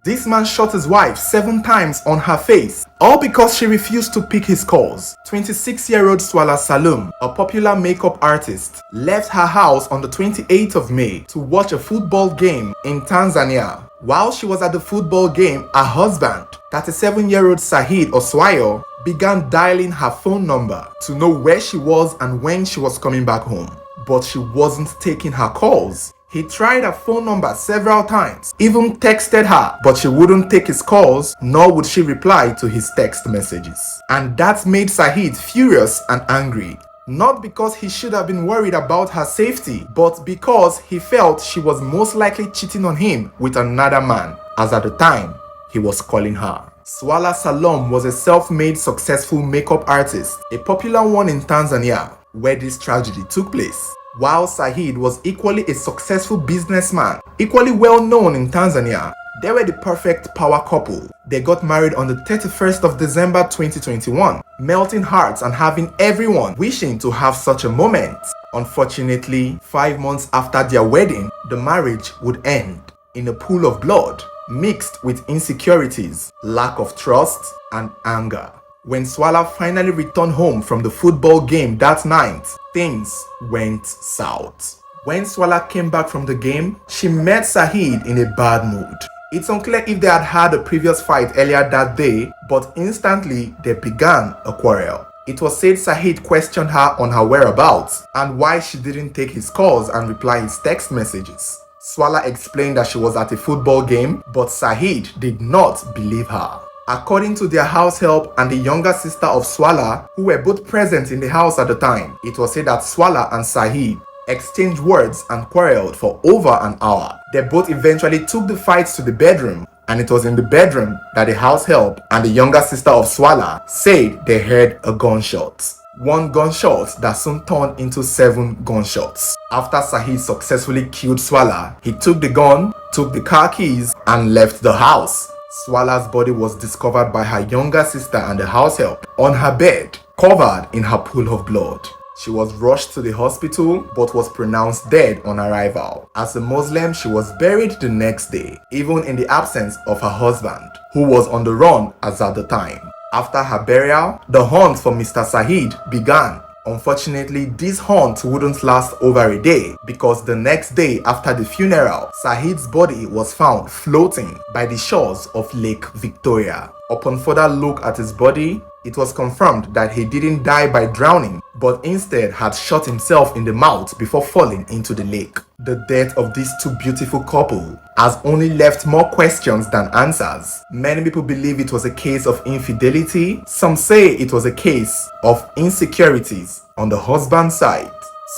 This man shot his wife 7 times on her face, all because she refused to pick his calls. 26-year-old Swala Salum, a popular makeup artist, left her house on the 28th of May to watch a football game in Tanzania. While she was at the football game, her husband, 37-year-old Saheed Oswayo, began dialing her phone number to know where she was and when she was coming back home. But she wasn't taking her calls. He tried her phone number several times, even texted her, but she wouldn't take his calls, nor would she reply to his text messages. And that made Saheed furious and angry. Not because he should have been worried about her safety, but because he felt she was most likely cheating on him with another man, as at the time, he was calling her. Swala Salum was a self-made successful makeup artist, a popular one in Tanzania, where this tragedy took place. While Saheed was equally a successful businessman, equally well known in Tanzania, they were the perfect power couple. They got married on the 31st of December 2021, melting hearts and having everyone wishing to have such a moment. Unfortunately, 5 months after their wedding, the marriage would end in a pool of blood, mixed with insecurities, lack of trust, and anger. When Swala finally returned home from the football game that night, things went south. When Swala came back from the game, she met Saheed in a bad mood. It's unclear if they had had a previous fight earlier that day, but instantly they began a quarrel. It was said Saheed questioned her on her whereabouts and why she didn't take his calls and reply his text messages. Swala explained that she was at a football game, but Saheed did not believe her. According to their house help and the younger sister of Swala, who were both present in the house at the time, it was said that Swala and Saheed exchanged words and quarreled for over an hour. They both eventually took the fights to the bedroom, and it was in the bedroom that the house help and the younger sister of Swala said they heard a gunshot. One gunshot that soon turned into 7 gunshots. After Saheed successfully killed Swala, he took the gun, took the car keys, and left the house. Swala's body was discovered by her younger sister and the house help on her bed, covered in her pool of blood. She was rushed to the hospital but was pronounced dead on arrival. As a Muslim, she was buried the next day, even in the absence of her husband, who was on the run as at the time. After her burial, the hunt for Mr. Saheed began. Unfortunately, this hunt wouldn't last over a day because the next day after the funeral, Saheed's body was found floating by the shores of Lake Victoria. Upon further look at his body, it was confirmed that he didn't die by drowning, but instead had shot himself in the mouth before falling into the lake. The death of this two beautiful couple has only left more questions than answers. Many people believe it was a case of infidelity. Some say it was a case of insecurities on the husband's side.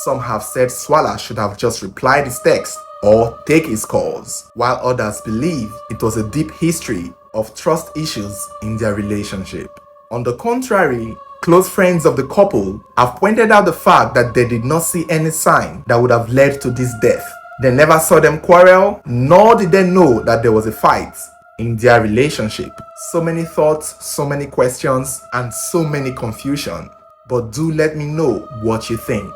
Some have said Swala should have just replied his text or take his calls, while others believe it was a deep history of trust issues in their relationship. On the contrary, close friends of the couple have pointed out the fact that they did not see any sign that would have led to this death. They never saw them quarrel, nor did they know that there was a fight in their relationship. So many thoughts, so many questions, and so many confusion. But do let me know what you think.